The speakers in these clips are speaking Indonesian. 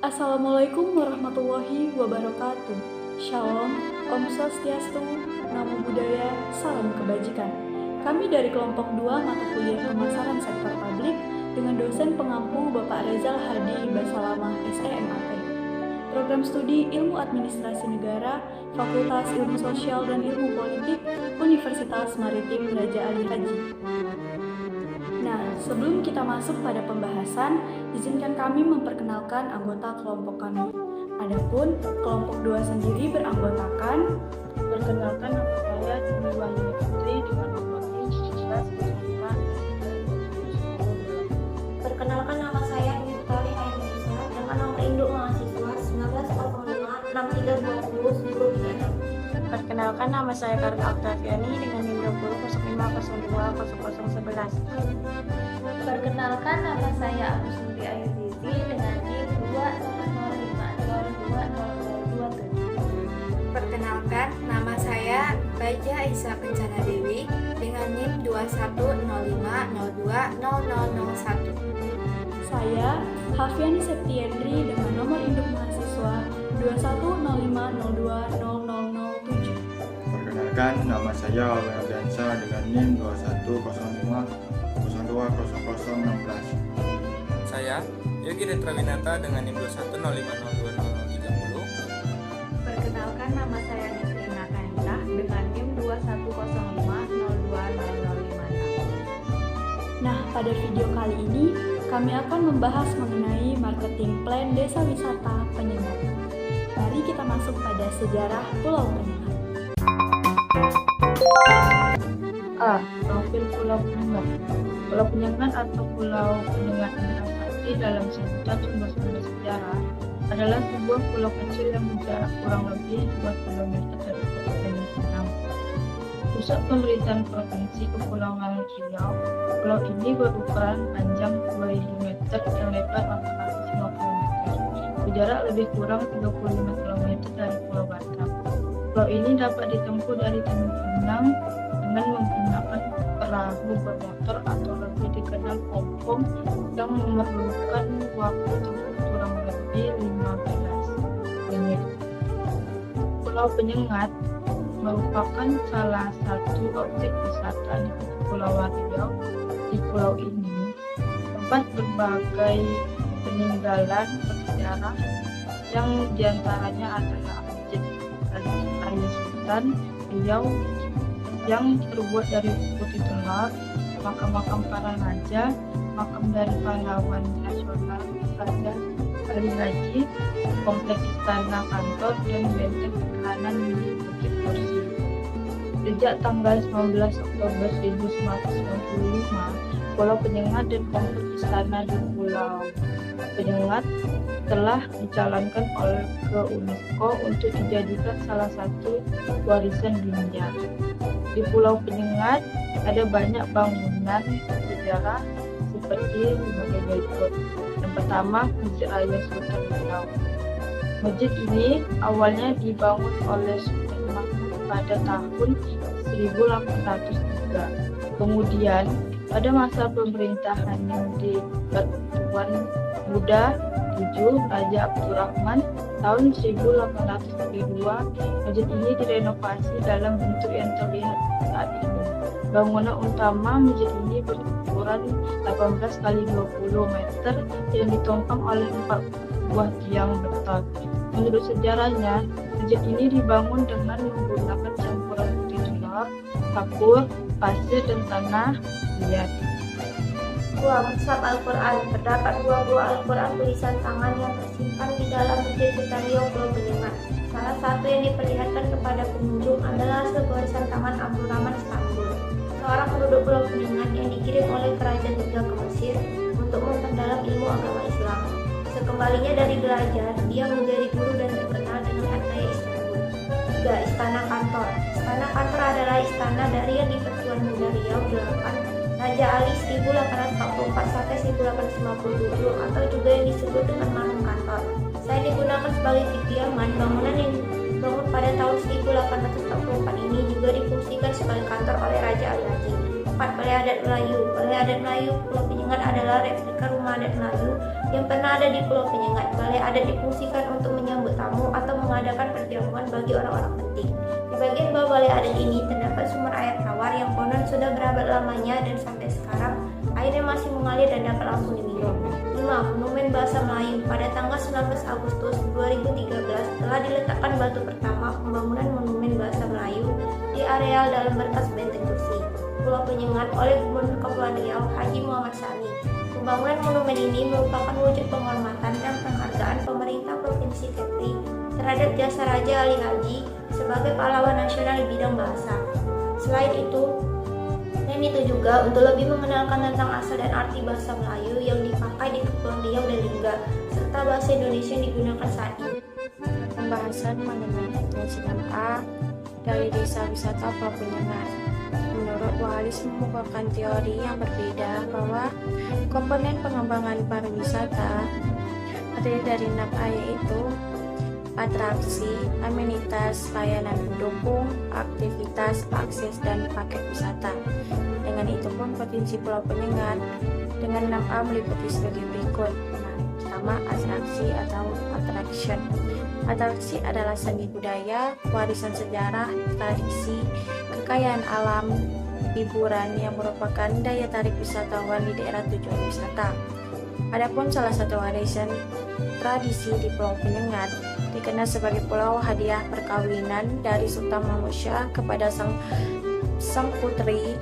Assalamualaikum warahmatullahi wabarakatuh. Shalom, Om Swastiastu, Namo Buddhaya, Salam Kebajikan. Kami dari kelompok 2 mata kuliah pemasaran sektor publik dengan dosen pengampu Bapak Rezal Hadi Basalamah SEMAT. Program studi Ilmu Administrasi Negara, Fakultas Ilmu Sosial dan Ilmu Politik, Universitas Maritim Raja Ali Haji. Nah, sebelum kita masuk pada pembahasan, izinkan kami memperkenalkan anggota kelompok kami. Adapun kelompok 2 sendiri beranggotakan: Perkenalkan, nama saya Dwi Wahyuni Putri dengan nomor NIM 11 Perkenalkan, nama saya Mutari Ainisa dengan nomor induk mahasiswa 1905 6320 10 Perkenalkan, nama saya Karna Oktaviani dengan NIM 2005020011. Perkenalkan, nama saya Agus Nuri Ayuzizi dengan NIM 2005020027. Perkenalkan, nama saya Baja Aisyah Kencana Dewi dengan NIM 2105020001. Saya Hafiani Septiendri dengan nomor induk mahasiswa 2105020007. Perkenalkan, nama saya Alwi Ardiansyah dengan NIM 2105020016. Saya Yogi Retrawinata dengan NIM 2105020030. Perkenalkan, nama saya Nisrina Kaindah dengan NIM 21050056. Nah, pada video kali ini kami akan membahas mengenai marketing plan desa wisata Penyengat. Mari kita masuk pada sejarah Pulau Penyengat. A. Profil Pulau Penyengat. Pulau Penyengat atau Pulau Penyengat Indrapati dalam sebutan sumber-sumber sejarah adalah sebuah pulau kecil yang berjarak kurang lebih 2 km dari kota Penyengat. Pusat pemerintahan Provinsi Kepulauan Riau. Pulau ini berukuran panjang 2.000 meter dan lebar 450 meter. Berjarak lebih kurang 35 km dari Pulau Batam. Pulau ini dapat ditempuh dari Tanjung Pinang dengan menggunakan perahu bermotor atau lebih dikenal pompong yang memerlukan waktu tempuh kurang lebih 15 menit. Pulau Penyengat merupakan salah satu objek wisata di Kepulauan Riau. Di pulau ini tempat berbagai peninggalan bersejarah yang diantaranya adalah Masjid Raya Sultan Riau yang terbuat dari putih telur, makam-makam para raja, makam dari pahlawan nasional Raja Ali Haji, kompleks istana kantor, dan benteng pertahanan milik Bukit Kursi. Sejak tanggal 19 Oktober 1995, Pulau Penyengat dan kompleks istana di Pulau Penyengat telah dicalonkan ke UNESCO untuk dijadikan salah satu warisan dunia. Di Pulau Penyengat ada banyak bangunan sejarah seperti berbagai berikut. Yang pertama, Masjid Raya Sultan Riau. Masjid ini awalnya dibangun oleh Sultan Mahmud pada tahun 1803. Kemudian pada masa pemerintahan yang di Tuan Muda VII Raja Abdurrahman tahun 1832, masjid ini direnovasi dalam bentuk yang terlihat saat ini. Bangunan utama masjid ini berukuran 18 x 20 meter yang ditopang oleh 4 buah tiang beton. Menurut sejarahnya, masjid ini dibangun dengan menggunakan campuran putih telur, kapur, pasir, dan tanah liat. 2. Mushaf Al-Quran. Terdapat 2 buah Al-Quran tulisan tangan yang tersimpan di dalam Masjid Sultan Riau Pulau Penyengat. Salah satu yang diperlihatkan kepada pengunjung adalah hasil goresan tangan Abdul Rahman Istanbul, seorang penduduk Pulau Penyengat yang dikirim oleh Kerajaan Tiongkok ke Mesir untuk memperdalam ilmu agama Islam. Sekembalinya dari belajar, dia menjadi guru dan terkenal dengan Ataya Istanbul. 3. Istana Kantor. Istana Kantor adalah istana dari yang di Pertuan Muda Riau 8 Raja Ali 1844 sampai 1857 atau juga yang disebut dengan Manung Kantor. Selain digunakan sebagai kediaman, bangunan yang dibangun pada tahun 1844 ini juga difungsikan sebagai kantor oleh Raja Ali Haji. keempat, Balai Adat Melayu. Balai Adat Melayu Pulau Penyengat adalah replika rumah adat Melayu yang pernah ada di Pulau Penyengat. Balai adat difungsikan untuk menyambut tamu atau mengadakan perjamuan bagi orang-orang penting. Di bagian bawah balai adat ini terdapat sumber air tawar yang konon sudah berabad lamanya dan sampai sekarang airnya masih mengalir dan dapat langsung diminum. 5. Monumen Bahasa Melayu. Pada tanggal 19 Agustus 2013 telah diletakkan batu pertama pembangunan Monumen Bahasa Melayu di areal dalam berkas Benteng Kursi, Pulau Penyengat oleh Gubernur Kepulauan Riau Haji Muhammad Sani. Pembangunan monumen ini merupakan wujud penghormatan dan penghargaan pemerintah Provinsi Kepri terhadap jasa Raja Ali Haji sebagai pahlawan nasional di bidang bahasa. Selain itu juga untuk lebih mengenalkan tentang asal dan arti bahasa Melayu yang dipakai di Kepulauan Riau dan Lingga, serta bahasa Indonesia yang digunakan saat ini. Pembahasan Monumen Etnis 6A dari Desa Wisata Pulau Penyengat. Menurut Wallace mengemukakan teori yang berbeda bahwa komponen pengembangan pariwisata terdiri dari 6A, yaitu atraksi, amenitas, layanan pendukung, aktivitas, akses, dan paket wisata. Dengan itu pun Provinsi Pulau Penyengat dengan 6A meliputi sebagai berikut. Pertama, atraksi atau attraction. Atraksi adalah seni budaya, warisan sejarah, tradisi, kekayaan alam, hiburan yang merupakan daya tarik wisatawan di daerah tujuan wisata. Adapun salah satu warisan tradisi di Pulau Penyengat dikenal sebagai Pulau Hadiah Perkawinan dari Sultan Mahmud Shah kepada sang putri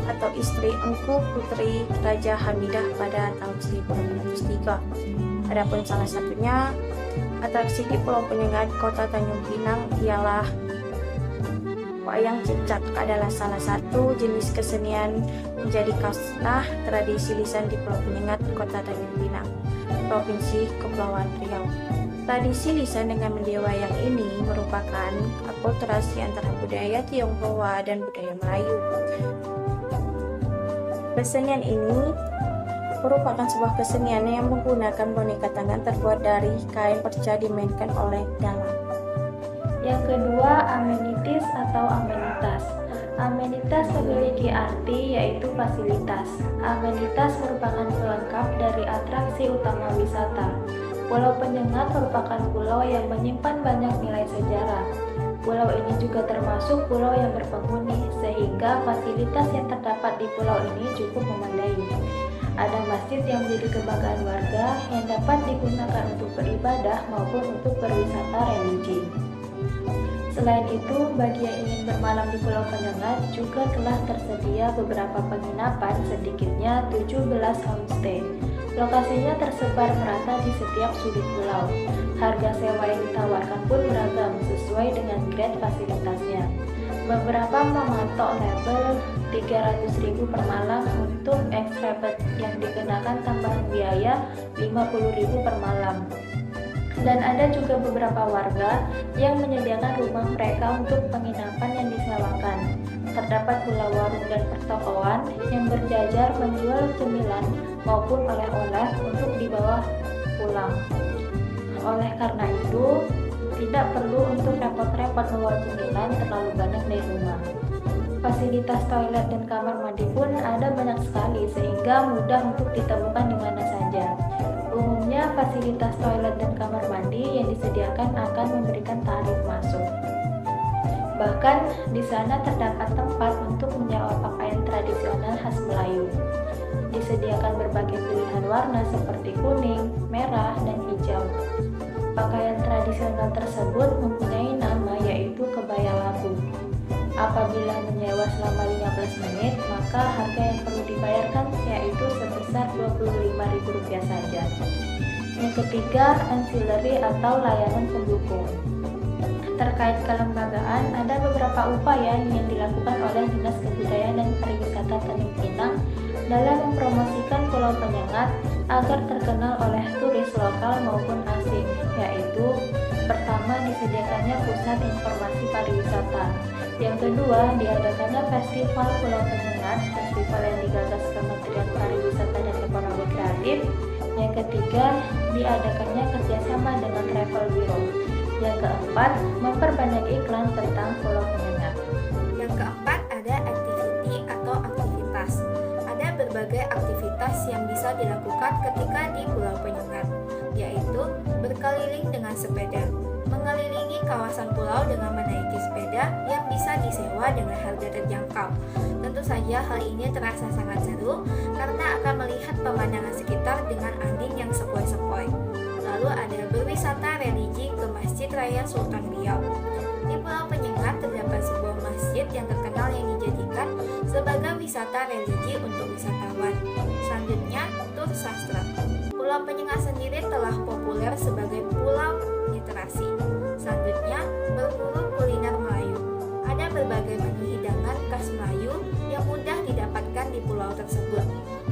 atau istri Engku Putri Raja Hamidah pada tahun 1603. Adapun salah satunya atraksi di Pulau Penyengat, Kota Tanjung Pinang ialah wayang cicak adalah salah satu jenis kesenian menjadi khasnah tradisi lisan di Pulau Penyengat, Kota Tanjung Pinang, Provinsi Kepulauan Riau. Tradisi lisan dengan mendewa wayang ini merupakan akulturasi antara budaya Tionghoa dan budaya Melayu. Kesenian ini merupakan sebuah kesenian yang menggunakan boneka tangan terbuat dari kain perca dimainkan oleh dalang. Yang kedua, amenities atau amenitas. Amenitas memiliki arti yaitu fasilitas. Amenitas merupakan pelengkap dari atraksi utama wisata. Pulau Penyengat merupakan pulau yang menyimpan banyak nilai sejarah. Pulau ini juga termasuk pulau yang berpenghuni, sehingga fasilitas yang terdapat di pulau ini cukup memadai. Ada masjid yang menjadi kebanggaan warga yang dapat digunakan untuk beribadah maupun untuk berwisata religi. Selain itu, bagi yang ingin bermalam di Pulau Penyengat juga telah tersedia beberapa penginapan, sedikitnya 17 homestay. Lokasinya tersebar merata di setiap sudut pulau. Harga sewa yang ditawarkan pun beragam sesuai dengan grade fasilitasnya. Beberapa mematok label 300.000 per malam untuk extravagant yang dikenakan tambahan biaya 50.000 per malam. Dan ada juga beberapa warga yang menyediakan rumah mereka untuk penginapan yang disewakan. Terdapat pula warung dan pertokoan yang berjajar menjual cemilan maupun oleh-oleh untuk dibawa pulang. Oleh karena itu, tidak perlu untuk repot-repot membawa cemilan terlalu banyak dari rumah. Fasilitas toilet dan kamar mandi pun ada banyak sekali sehingga mudah untuk ditemukan di mana saja. Umumnya fasilitas toilet dan kamar mandi yang disediakan akan memberikan tarif masuk. Bahkan di sana terdapat tempat untuk menyewa pakaian tradisional khas Melayu. Disediakan berbagai pilihan warna seperti kuning, merah, dan hijau. Pakaian tradisional tersebut mempunyai nama yaitu kebaya labu. Apabila menyewa selama 15 menit, maka harga yang perlu dibayarkan yaitu sebesar Rp25.000 saja. Yang ketiga, ancillary atau layanan pendukung. Terkait kelembagaan, ada beberapa upaya yang dilakukan oleh Dinas Kebudayaan dan Pariwisata Tanjung Pinang dalam mempromosikan Pulau Penyengat agar terkenal oleh turis lokal maupun asing, yaitu pertama, disediakannya pusat informasi pariwisata. Yang kedua, diadakannya Festival Pulau Penyengat, festival yang digagas Kementerian Pariwisata dan Ekonomi Kreatif. Yang ketiga, diadakannya kerjasama dengan travel bureau. Yang keempat, memperbanyak iklan tentang Pulau Penyengat. Yang keempat ada activity atau aktivitas. bisa dilakukan ketika di Pulau Penyengat, yaitu berkeliling dengan sepeda, mengelilingi kawasan pulau dengan menaiki sepeda yang bisa disewa dengan harga terjangkau. Tentu saja hal ini terasa sangat seru karena akan melihat pemandangan sekitar dengan angin yang sepoi-sepoi. Lalu ada berwisata religi ke Masjid Raya Sultan Riau. Di Pulau Penyengat terdapat sebuah masjid yang terkenal yang dijadikan sebagai wisata religi untuk wisatawan. Selanjutnya, tur sastra. Pulau Penyengat sendiri telah populer sebagai pulau literasi. Selanjutnya, berburu kuliner Melayu. Ada berbagai menu hidangan khas Melayu yang mudah didapatkan di pulau tersebut.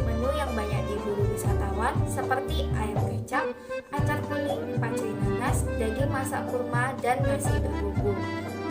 Menu yang banyak diburu wisatawan seperti ayam kecap, acar kuning, pacai nanas, daging masak kurma, dan nasi berbumbu.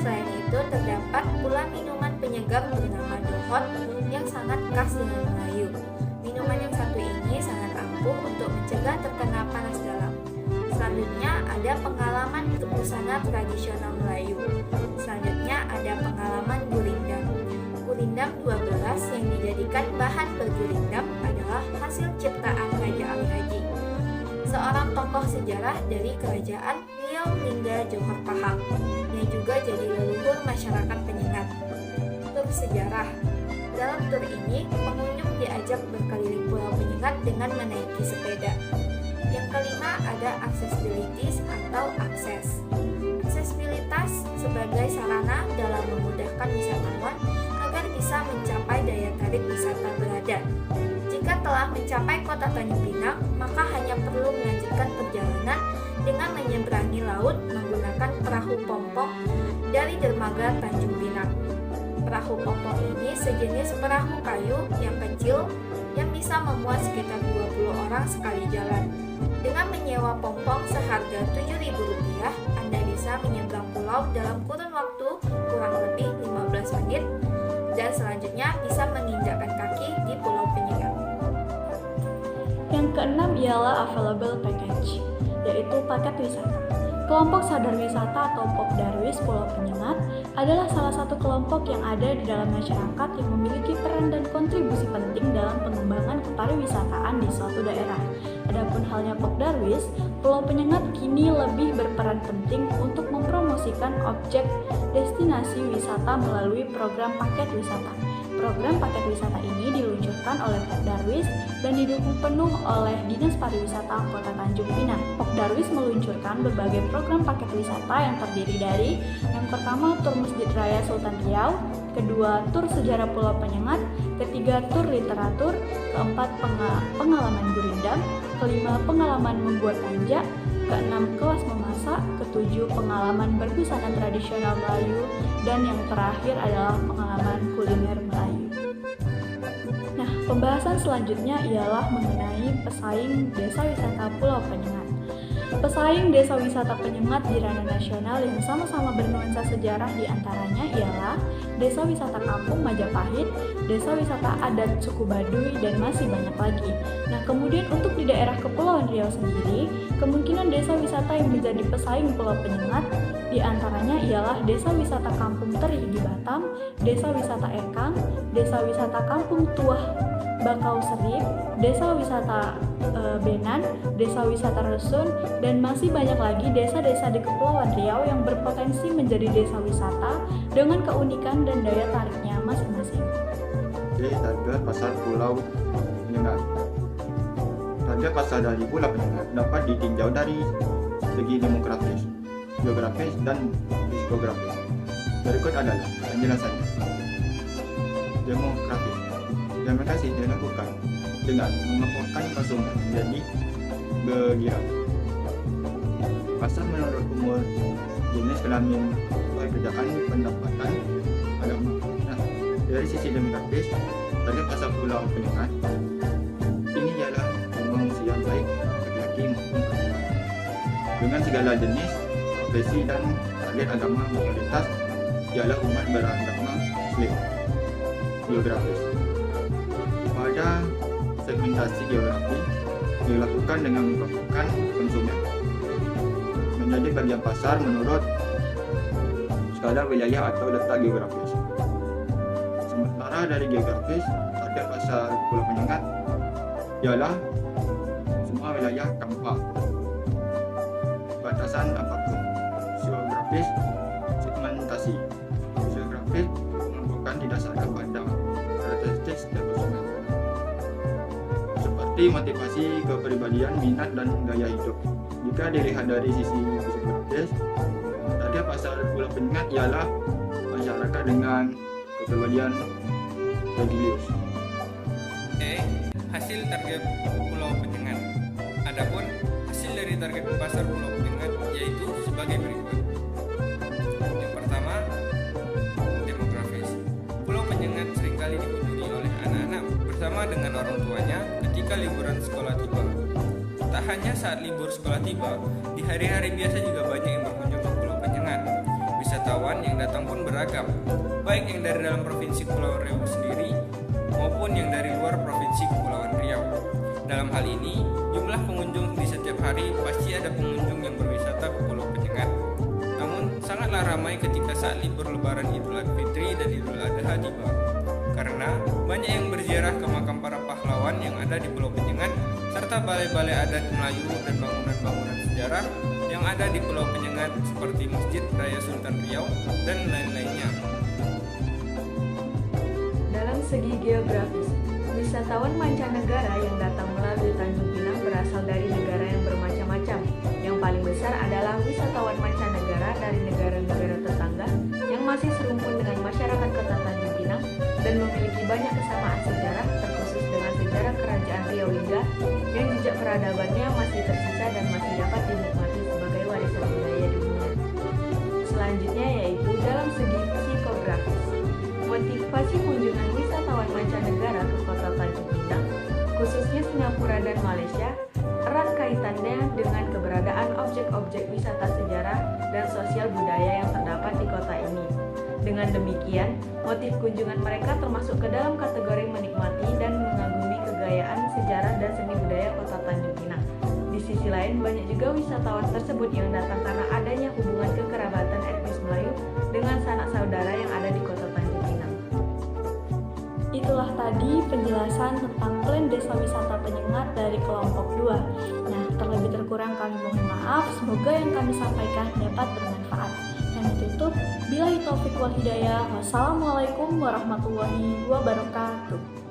Selain itu, terdapat pula minuman penyegar bernama dohot yang sangat khas dengan Melayu. Minuman yang satu ini sangat ampuh untuk mencegah terkena panas dalam. Selanjutnya ada pengalaman berbusana tradisional Melayu. Selanjutnya ada pengalaman gurindam. Gurindam 12 yang dijadikan bahan bergurindam adalah hasil ciptaan Raja Ali Haji, seorang tokoh sejarah dari kerajaan Riau hingga Johor Pahang, yang juga jadi leluhur masyarakat Penyengat. Tur sejarah. Dalam tur ini, pengunjung diajak berkeliling Pulau Penyengat dengan menaiki sepeda. Yang kelima ada accessibilities atau akses. Aksesibilitas sebagai sarana dalam memudahkan wisatawan agar bisa mencapai daya tarik wisata berada. Jika telah mencapai kota Tanjung Pinang, maka hanya perlu melanjutkan perjalanan dengan menyeberangi laut menggunakan perahu pompong dari dermaga Tanjung Pinang. Perahu pompong ini sejenis perahu kayu yang kecil yang bisa memuat sekitar 20 orang sekali jalan. Dengan menyewa pompong seharga Rp7.000, Anda bisa menyeberang pulau dalam kurun waktu kurang lebih 15 menit dan selanjutnya bisa menginjakkan kaki di Pulau Penyengat. Yang keenam ialah available package, yaitu paket wisata. Kelompok Sadar Wisata atau Popdarwis Pulau Penyengat adalah salah satu kelompok yang ada di dalam masyarakat yang memiliki peran dan kontribusi penting dalam pengembangan kepariwisataan di suatu daerah. Adapun halnya Popdarwis, Pulau Penyengat kini lebih berperan penting untuk mempromosikan objek destinasi wisata melalui program paket wisata. Program paket wisata ini diluncurkan oleh Popdarwis dan didukung penuh oleh Dinas Pariwisata Kota Tanjung Pinang. Popdarwis meluncurkan berbagai program paket wisata yang terdiri dari yang pertama tur Masjid Raya Sultan Riau, kedua tur sejarah Pulau Penyengat, ketiga tur literatur, keempat pengalaman gurindam, kelima pengalaman membuat tanjak, keenam kelas memasak, ketujuh pengalaman berbusana tradisional Melayu, dan yang terakhir adalah pengalaman kuliner Melayu. Nah, pembahasan selanjutnya ialah mengenai pesaing Desa Wisata Pulau Penyengat. Pesaing Desa Wisata Penyengat di ranah nasional yang sama-sama bernuansa sejarah diantaranya ialah Desa Wisata Kampung Majapahit, Desa Wisata Adat Suku Baduy, dan masih banyak lagi. Nah, kemudian untuk di daerah Kepulauan Riau sendiri, kemungkinan desa wisata yang menjadi pesaing Pulau Penyengat diantaranya ialah Desa Wisata Kampung Teri di Batam, Desa Wisata Ekang, Desa Wisata Kampung Tuah Bakau Serip, Desa Wisata Benan, Desa Wisata Resun, dan masih banyak lagi desa-desa di Kepulauan Riau yang berpotensi menjadi desa wisata dengan keunikan dan daya tariknya masing-masing. Oke, target pasar Pulau Penyengat. Target pasar dari Pulau Penyengat dapat ditinjau dari segi demografis, geografis, dan psikografis. Berikut adalah penjelasannya. Demografis. Demografi dilakukan dengan mengelompokkan konsumen menjadi bergiliran. Pasar menurut umur, jenis kelamin, pekerjaan, pendapatan, agama. Nah, dari sisi demografis, target pasar Pulau Penyengat ini ialah pengungsian baik laki-laki maupun perempuan dengan segala jenis, profesi, dan target agama mayoritas ialah umat beragama Muslim. Geografis. Pada segmentasi geografi dilakukan dengan mengelompokkan konsumen menjadi bagian pasar menurut skala wilayah atau letak geografis. Sementara dari geografis, target pasar Pulau Penyengat ialah wilayah tanpa batasan apapun. Geografis segmentasi. Geografis bukan didasarkan pada karakteristik status mental, seperti motivasi, kepribadian, minat, dan gaya hidup. Jika dilihat dari sisi geografis, target pasar Pulau Penyengat ialah masyarakat dengan kepribadian religius. Hasil target Pulau Penyengat. Adapun hasil dari target pasar Pulau Penyengat yaitu sebagai berikut. Yang pertama, demografis. Pulau Penyengat seringkali dikunjungi oleh anak-anak bersama dengan orang tuanya ketika liburan sekolah tiba. Tak hanya saat libur sekolah tiba, di hari-hari biasa juga banyak yang berkunjung ke Pulau Penyengat. Wisatawan yang datang pun beragam, baik yang dari dalam provinsi Kepulauan Riau sendiri maupun yang dari luar provinsi Kepulauan Riau. Dalam hal ini, jumlah pengunjung di setiap hari pasti ada pengunjung yang berwisata ke Pulau Penyengat. Namun, sangatlah ramai ketika saat libur Lebaran Idul Fitri dan Idul Adha tiba, karena banyak yang berziarah ke makam para pahlawan yang ada di Pulau Penyengat, serta balai-balai adat Melayu dan bangunan-bangunan sejarah yang ada di Pulau Penyengat seperti Masjid Raya Sultan Riau dan lain-lainnya. Dalam segi geografis, wisatawan mancanegara yang datang melalui Tanjung Pinang berasal dari negara yang bermacam-macam. Yang paling besar adalah wisatawan mancanegara dari negara-negara tetangga yang masih serumpun dengan masyarakat kota Tanjung Pinang dan memiliki banyak kesamaan sejarah, terkhusus dengan sejarah Kerajaan Riau Lingga yang jejak peradabannya masih tersisa dan masih dapat dinikmati sebagai warisan budaya dunia. Selanjutnya yaitu dalam segi psikografis. Motivasi kunjungan wisatawan mancanegara ke kota Tanjung Pinang, khususnya Singapura dan Malaysia, erat kaitannya dengan keberadaan objek-objek wisata sejarah dan sosial budaya yang terdapat di kota ini. Dengan demikian, motif kunjungan mereka termasuk ke dalam kategori menikmati dan mengagumi kegayaan, sejarah, dan seni budaya kota Tanjung Pinang. Di sisi lain, banyak juga wisatawan tersebut yang datang karena adanya hubungan kekerabatan etnis Melayu dengan sanak saudara yang ada di kota Tanjung Pinang. Itulah tadi penjelasan tentang plan desa wisata Penyengat dari kelompok 2. Nah, terlebih terkurang kami mohon maaf, semoga yang kami sampaikan dapat bermanfaat. Kami tutup, billahi taufiq wal hidayah. Wassalamualaikum warahmatullahi wabarakatuh.